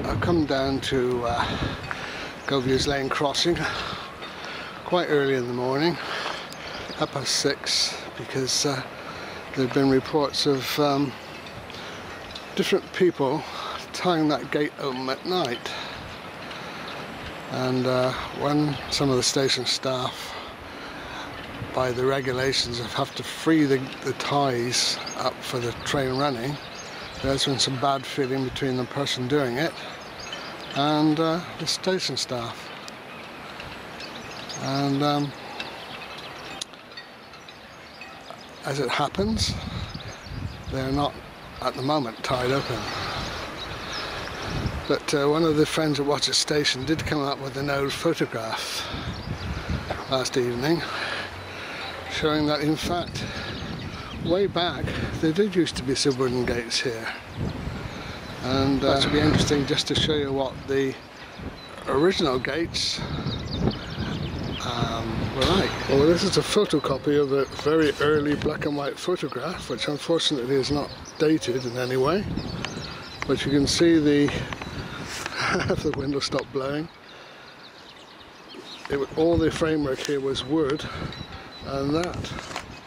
I've come down to Govier's Lane crossing quite early in the morning, 6:30, because there have been reports of different people tying that gate open at night. And when some of the station staff, by the regulations, have to free the ties up for the train running, there's been some bad feeling between the person doing it and the station staff. And as it happens, they're not at the moment tied open. But one of the friends at Watchet station did come up with an old photograph last evening showing that in fact way back there did used to be some wooden gates here. And that should be interesting just to show you what the original gates were like. Well, this is a photocopy of a very early black and white photograph, which unfortunately is not dated in any way. But you can see the the window stopped blowing. All the framework here was wood, and that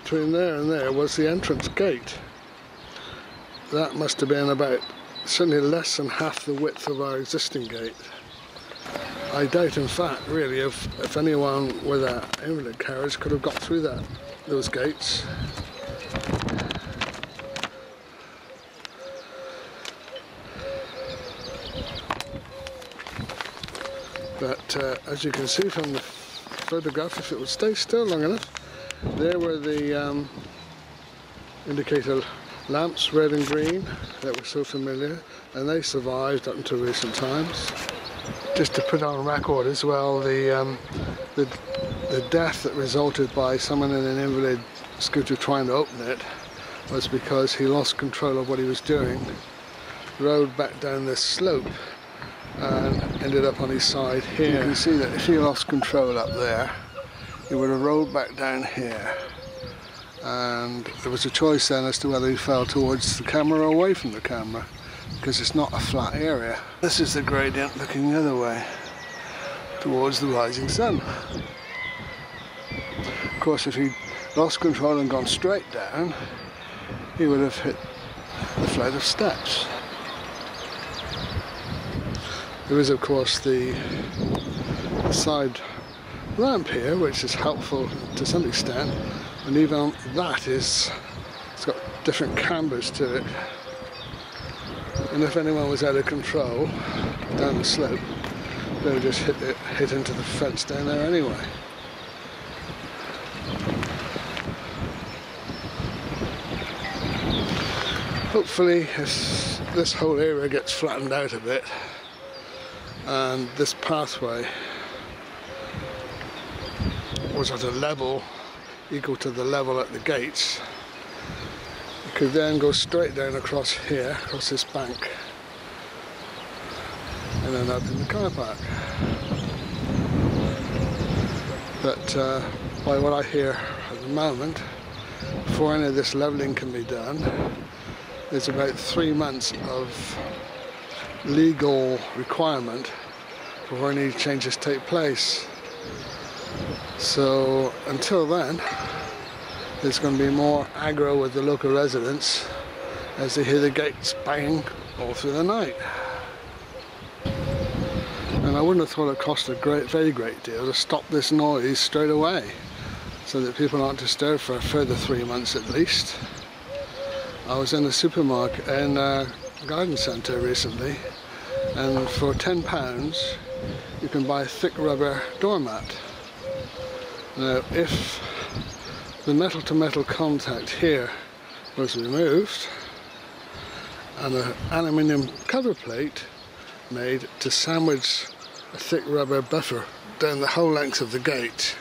between there and there was the entrance gate. That must have been about certainly less than half the width of our existing gate. I doubt, in fact, really, if anyone with an invalid carriage could have got through those gates. But as you can see from the photograph, if it would stay still long enough, there were the indicator lamps, red and green, that were so familiar, and they survived up until recent times. Just to put on record as well, the death that resulted by someone in an invalid scooter trying to open it was because he lost control of what he was doing, rode back down this slope and ended up on his side here. You can see that if he lost control up there, he would have rolled back down here, and there was a choice then as to whether he fell towards the camera or away from the camera, because it's not a flat area. This is the gradient looking the other way, towards the rising sun. Of course, if he'd lost control and gone straight down, he would have hit the flight of steps. There is, of course, the side ramp here, which is helpful to some extent, and even that it's got different cambers to it. And if anyone was out of control down the slope, they would just hit into the fence down there anyway. Hopefully, this whole area gets flattened out a bit, and this pathway was at a level equal to the level at the gates. You could then go straight down across here, across this bank, and then up in the car park. But by what I hear at the moment, before any of this levelling can be done, there's about 3 months of legal requirement before any changes take place. So until then, there's going to be more aggro with the local residents as they hear the gates bang all through the night. And I wouldn't have thought it cost a very great deal to stop this noise straight away, so that people aren't disturbed for a further 3 months at least. I was in a supermarket in a garden centre recently, and for £10 you can buy a thick rubber doormat. Now, if the metal to metal contact here was removed and an aluminium cover plate made to sandwich a thick rubber buffer down the whole length of the gate,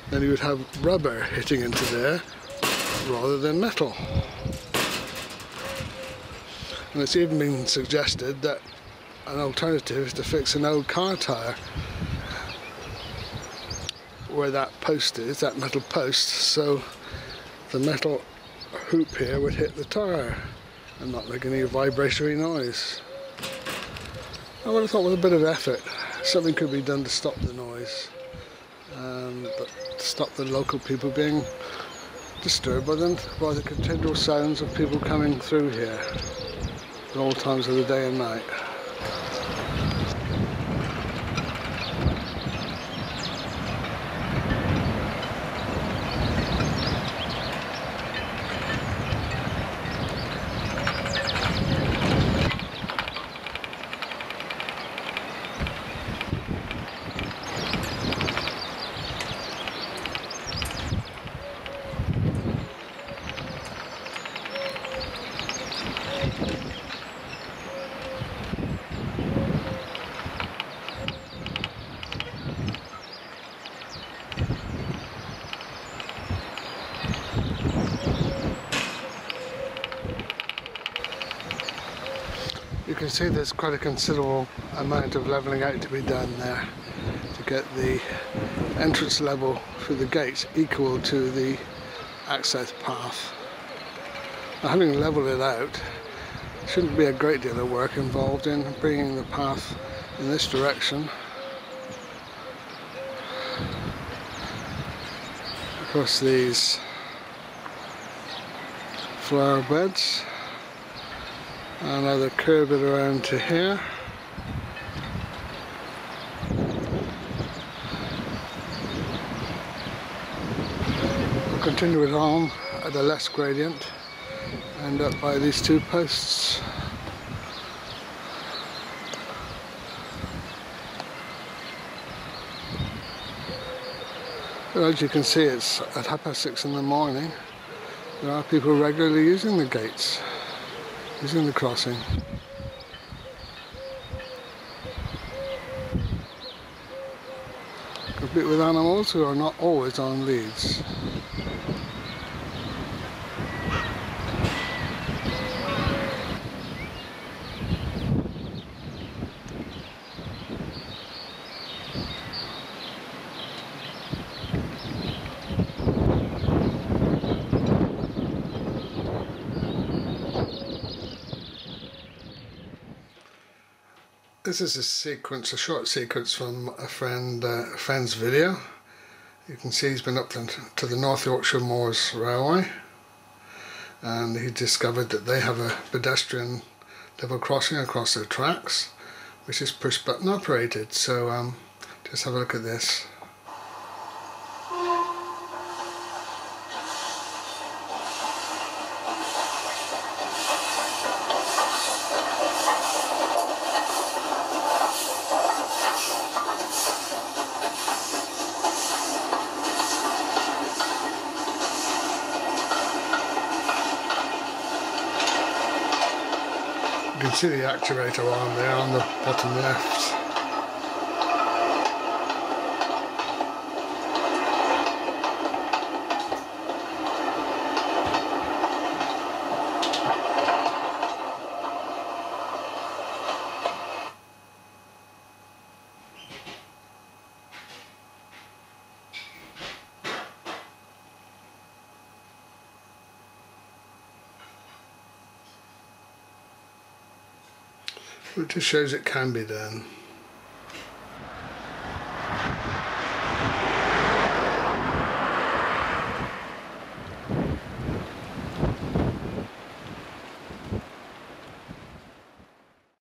then you would have rubber hitting into there rather than metal. And it's even been suggested that an alternative is to fix an old car tyre where that post is, that metal post, so the metal hoop here would hit the tyre and not make any vibratory noise. I would have thought with a bit of effort something could be done to stop the noise, but stop the local people being disturbed by the continual sounds of people coming through here at all times of the day and night. You can see there's quite a considerable amount of levelling out to be done there to get the entrance level through the gates equal to the access path. Now, having levelled it out, shouldn't be a great deal of work involved in bringing the path in this direction across these flower beds. And now they curve it around to here. We'll continue it on at a less gradient, end up by these two posts. Well, as you can see, it's at 6:30 in the morning. There are people regularly using the gates, using the crossing. Complete with animals who are not always on leads. This is a short sequence from a friend's video. You can see he's been up to the North Yorkshire Moors Railway, and he discovered that they have a pedestrian level crossing across their tracks, which is push button operated. So just have a look at this. You can see the actuator on there on the bottom left. It just shows it can be done.